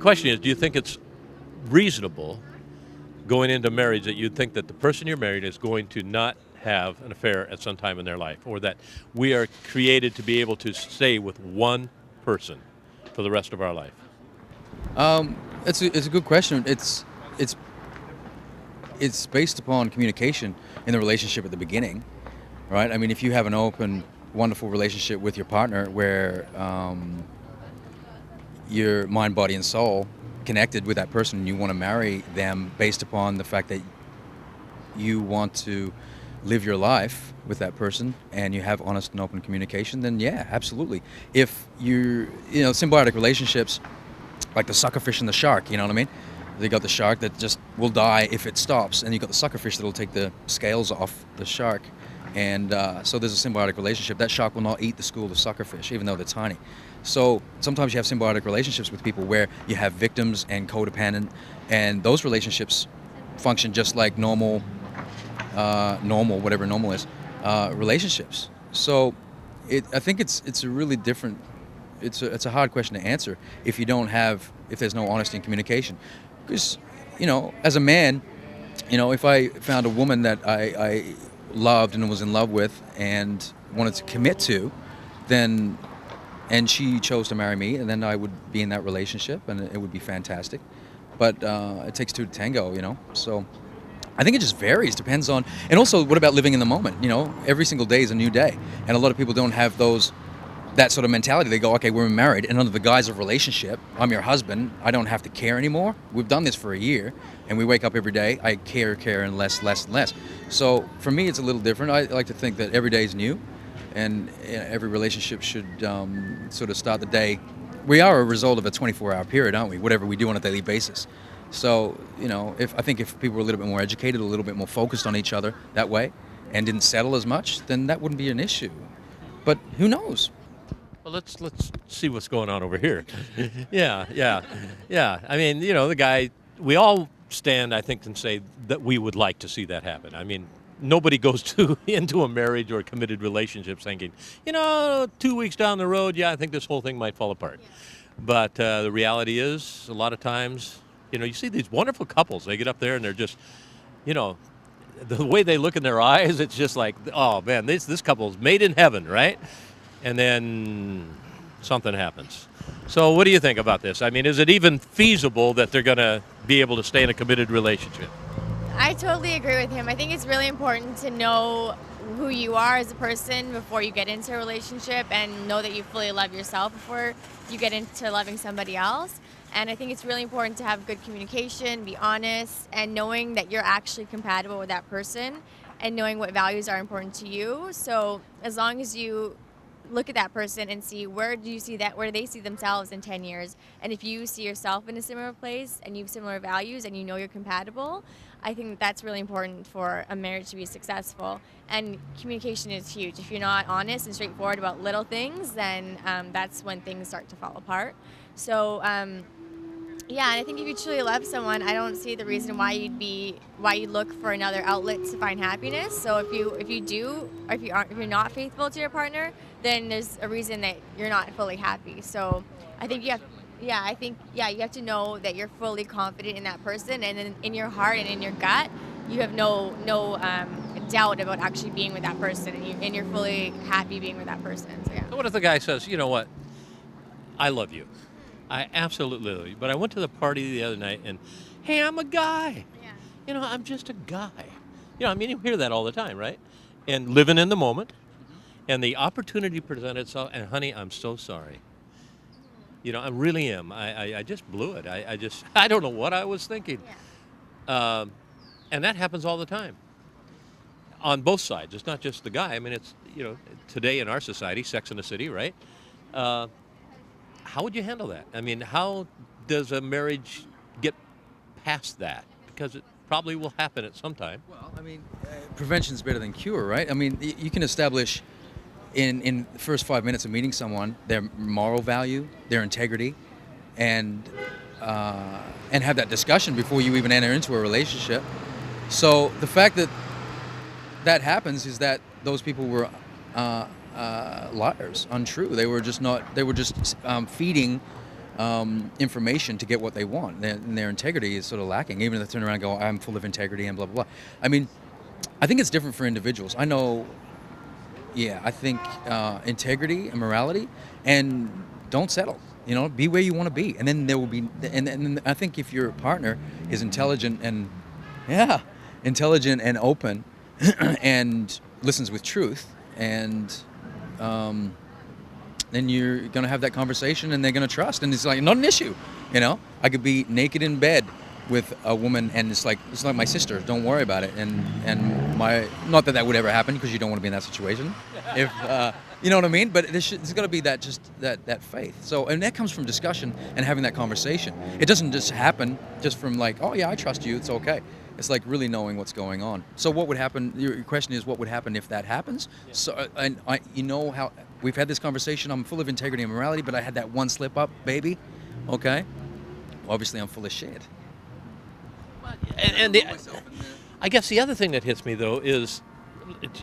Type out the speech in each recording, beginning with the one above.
question is, do you think it's reasonable going into marriage that you'd think that the person you're married is going to not have an affair at some time in their life, or that we are created to be able to stay with one person for the rest of our life? It's a good question. It's based upon communication in the relationship at the beginning, right? I mean, if you have an open, wonderful relationship with your partner where your mind, body, and soul connected with that person, and you want to marry them based upon the fact that you want to live your life with that person and you have honest and open communication, then yeah, absolutely. If symbiotic relationships, like the suckerfish and the shark, you know what I mean? They got the shark that just will die if it stops, and you got the suckerfish that'll take the scales off the shark. And so there's a symbiotic relationship. That shark will not eat the school of suckerfish, even though they're tiny. So sometimes you have symbiotic relationships with people where you have victims and codependent, and those relationships function just like normal, whatever normal is, relationships. So I think it's a really different. It's a hard question to answer if there's no honesty and communication. Because, as a man, if I found a woman that I loved and was in love with and wanted to commit to, and she chose to marry me, and then I would be in that relationship, and it would be fantastic. But it takes two to tango, So I think it just varies, depends on, and also what about living in the moment? Every single day is a new day, and a lot of people don't have that sort of mentality. They go, okay, we're married, and under the guise of relationship, I'm your husband, I don't have to care anymore. We've done this for a year, and we wake up every day, I care, and less, and less. So for me, it's a little different. I like to think that every day is new, and every relationship should sort of start the day. We are a result of a 24-hour period, aren't we? Whatever we do on a daily basis. So, I think if people were a little bit more educated, a little bit more focused on each other that way, and didn't settle as much, then that wouldn't be an issue. But who knows? Well, let's see what's going on over here. Yeah. I mean, the guy, we all stand, I think, and say that we would like to see that happen. I mean, nobody goes into a marriage or a committed relationship thinking, 2 weeks down the road, I think this whole thing might fall apart. Yeah. But the reality is, a lot of times, you see these wonderful couples. They get up there and they're just, the way they look in their eyes, it's just like, oh man, this couple's made in heaven, right? And then something happens. So what do you think about this? I mean, is it even feasible that they're going to be able to stay in a committed relationship? I totally agree with him. I think it's really important to know who you are as a person before you get into a relationship, and know that you fully love yourself before you get into loving somebody else. And I think it's really important to have good communication, be honest, and knowing that you're actually compatible with that person, and knowing what values are important to you. So as long as you look at that person and see where do they see themselves in 10 years, and if you see yourself in a similar place and you have similar values and you're compatible, I think that's really important for a marriage to be successful. And communication is huge. If you're not honest and straightforward about little things, then that's when things start to fall apart. So and I think if you truly love someone, I don't see the reason why you'd look for another outlet to find happiness. So if you're not faithful to your partner, then there's a reason that you're not fully happy. So I think you have to know that you're fully confident in that person, and then in your heart and in your gut, you have no doubt about actually being with that person, and you're fully happy being with that person. So yeah. So what if the guy says, you know what, I love you. I absolutely love you. But I went to the party the other night, and hey, I'm a guy. Yeah. I'm just a guy. I mean, you hear that all the time, right? And living in the moment, and the opportunity presented itself, and honey, I'm so sorry. I really am. I just blew it. I don't know what I was thinking. Yeah. And that happens all the time. On both sides. It's not just the guy. I mean, it's, today in our society, Sex in the City, right? How would you handle that? I mean, how does a marriage get past that? Because it probably will happen at some time. Well, I mean, prevention is better than cure, right? I mean, you can establish in the first 5 minutes of meeting someone their moral value, their integrity, and have that discussion before you even enter into a relationship. So the fact that happens is that those people were liars, untrue. They were just feeding information to get what they want. And their integrity is sort of lacking. Even if they turn around and go, I'm full of integrity and blah, blah, blah. I mean, I think it's different for individuals. I know, I think integrity and morality, and don't settle. Be where you want to be. And then there will be, and then I think if your partner is intelligent and open and listens with truth, and then you're going to have that conversation and they're going to trust. And it's like, not an issue. I could be naked in bed with a woman and it's like my sister, don't worry about it. And not that would ever happen, because you don't want to be in that situation. If, you know what I mean? But there's got to be that faith. So, and that comes from discussion and having that conversation. It doesn't just happen just from like, oh yeah, I trust you, it's okay. It's like really knowing what's going on. So what would happen, your question is what would happen if that happens? Yeah. So, and how we've had this conversation, I'm full of integrity and morality, but I had that one slip up, baby, okay? Well, obviously I'm full of shit. And I guess the other thing that hits me though is,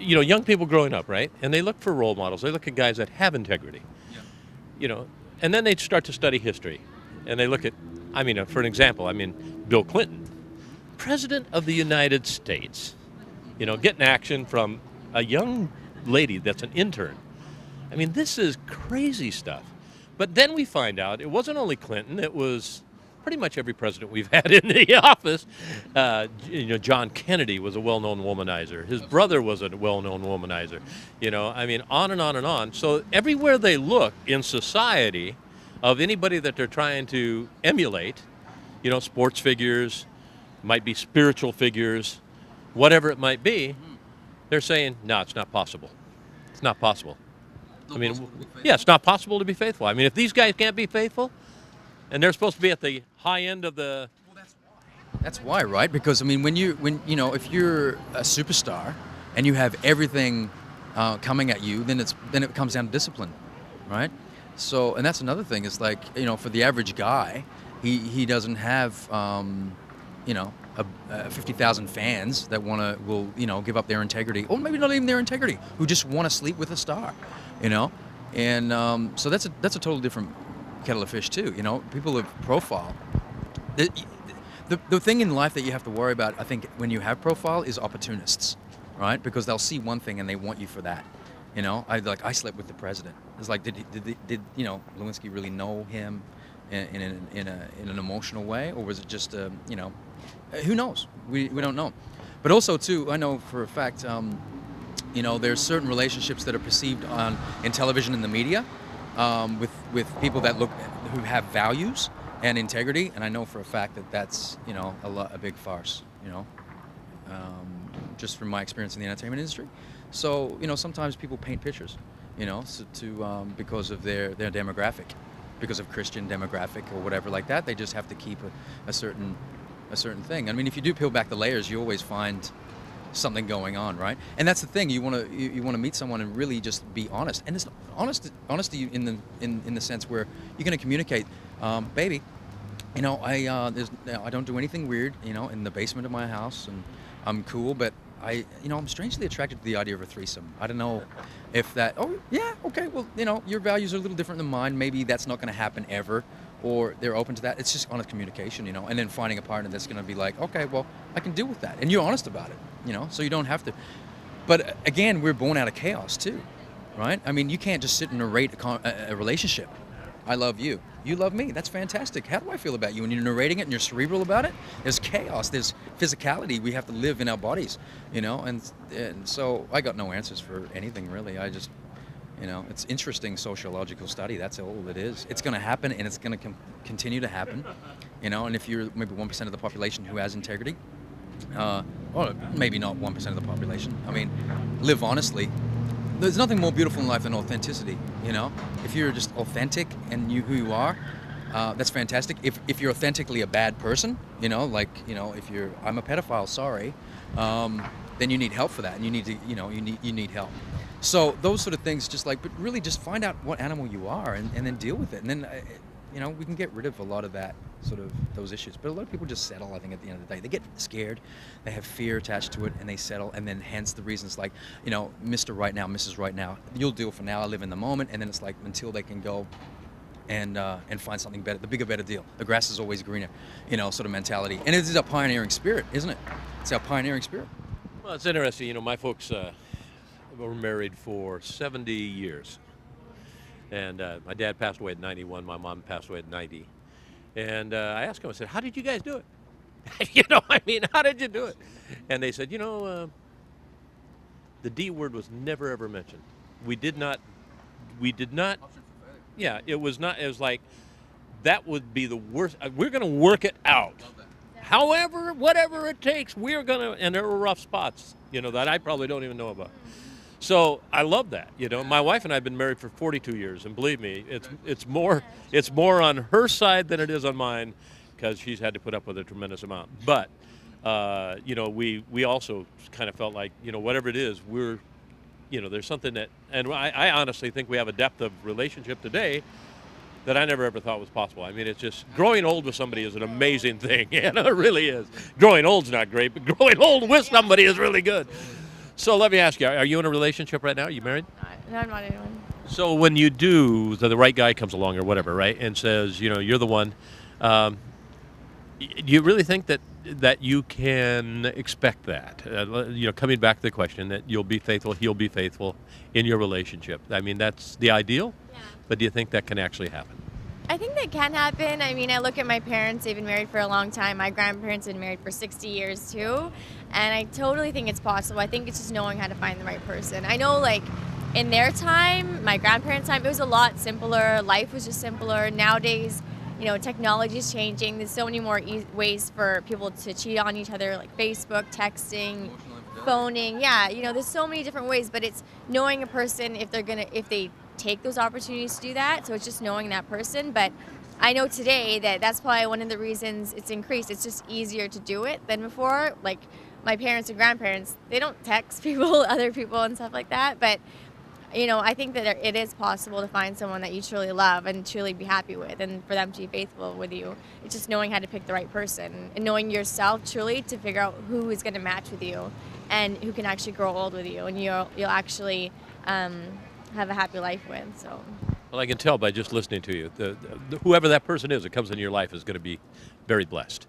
young people growing up, right? And they look for role models. They look at guys that have integrity, and then they start to study history. And they look at, for an example, Bill Clinton, President of the United States, getting action from a young lady that's an intern. This is crazy stuff. But then we find out it wasn't only Clinton, it was pretty much every president we've had in the office. John Kennedy was a well-known womanizer. His brother was a well-known womanizer. On and on and on. So everywhere they look in society of anybody that they're trying to emulate, sports figures, might be spiritual figures, whatever it might be, they're saying, no, it's not possible. It's not possible. It's not possible to be faithful. If these guys can't be faithful, and they're supposed to be at the high end of the... Well, that's why, right? Because, if you're a superstar and you have everything coming at you, then it comes down to discipline, right? So, and that's another thing. It's like, for the average guy, he doesn't have, 50,000 fans that will give up their integrity, or maybe not even their integrity, who just want to sleep with a star, and so that's a totally different kettle of fish too. People of profile. The thing in life that you have to worry about, I think, when you have profile is opportunists, right? Because they'll see one thing and they want you for that. I slept with the president. It's like, did Lewinsky really know him in an emotional way, or was it just who knows? We don't know. But also too, I know for a fact, there's certain relationships that are perceived in television and the media, with people who have values and integrity, and I know for a fact that that's a big farce, just from my experience in the entertainment industry. So sometimes people paint pictures, because of their demographic, because of Christian demographic or whatever like that. They just have to keep a certain thing. If you do peel back the layers, you always find something going on, right? And that's the thing. You want to meet someone and really just be honest. And it's honesty in the sense where you're going to communicate, baby. I don't do anything weird. In the basement of my house, and I'm cool. But I'm strangely attracted to the idea of a threesome. I don't know if that. Oh yeah, okay. Well, your values are a little different than mine. Maybe that's not going to happen ever. Or they're open to that. It's just honest communication, and then finding a partner that's going to be like, okay, well, I can deal with that, and you're honest about it, so you don't have to. But again, we're born out of chaos too, right? You can't just sit and narrate a relationship. I love you, you love me. That's fantastic. How do I feel about you? And you're narrating it, and you're cerebral about it. There's chaos. There's physicality. We have to live in our bodies, And so I got no answers for anything really. I just. It's interesting sociological study. That's all it is. It's going to happen, and it's going to continue to happen. And if you're maybe 1% of the population who has integrity, or maybe not 1% of the population. Live honestly. There's nothing more beautiful in life than authenticity. If you're just authentic and who you are, that's fantastic. If you're authentically a bad person, if I'm a pedophile, sorry, then you need help for that, and you need to, you need help. So those sort of things, but really just find out what animal you are, and then deal with it, and then we can get rid of a lot of that those issues. But a lot of people just settle. I think at the end of the day, they get scared, they have fear attached to it, and they settle. And then hence the reasons like, Mr. Right Now, Mrs. Right Now, you'll deal for now. I live in the moment, and then it's like until they can go and find something better, the bigger, better deal. The grass is always greener, sort of mentality. And it is a pioneering spirit, isn't it? It's our pioneering spirit. Well, it's interesting. My folks were married for 70 years. And my dad passed away at 91. My mom passed away at 90. And I asked him, I said, how did you guys do it? How did you do it? And they said, the D word was never, ever mentioned. We did not, yeah, it was like, that would be the worst. We're going to work it out. However, whatever it takes, we're going to, and there were rough spots, that I probably don't even know about. So I love that. My wife and I have been married for 42 years, and believe me, it's more on her side than it is on mine, because she's had to put up with a tremendous amount. But we also kind of felt like whatever it is, we're there's something that, and I honestly think we have a depth of relationship today that I never ever thought was possible. It's just growing old with somebody is an amazing thing. It really is. Growing old's not great, but growing old with somebody is really good. So let me ask you, are you in a relationship right now? Are you married? No, I'm not anyone. So when you do, the right guy comes along or whatever, right, and says, you're the one, do you really think that you can expect that? Coming back to the question that you'll be faithful, he'll be faithful in your relationship. That's the ideal, yeah. But do you think that can actually happen? I think that can happen. I look at my parents, they've been married for a long time. My grandparents have been married for 60 years too. And I totally think it's possible. I think it's just knowing how to find the right person. I know, like, in their time, my grandparents' time, it was a lot simpler. Life was just simpler. Nowadays, technology is changing. There's so many more ways for people to cheat on each other, like Facebook, texting, phoning. Yeah, there's so many different ways, but it's knowing a person if they take those opportunities to do that. So it's just knowing that person. But I know today that's probably one of the reasons it's increased. It's just easier to do it than before. Like, my parents and grandparents, they don't text other people and stuff like that. But, I think that it is possible to find someone that you truly love and truly be happy with, and for them to be faithful with you. It's just knowing how to pick the right person and knowing yourself truly to figure out who is going to match with you and who can actually grow old with you, and you'll actually have a happy life with. So. Well, I can tell by just listening to you, whoever that person is that comes into your life is going to be very blessed.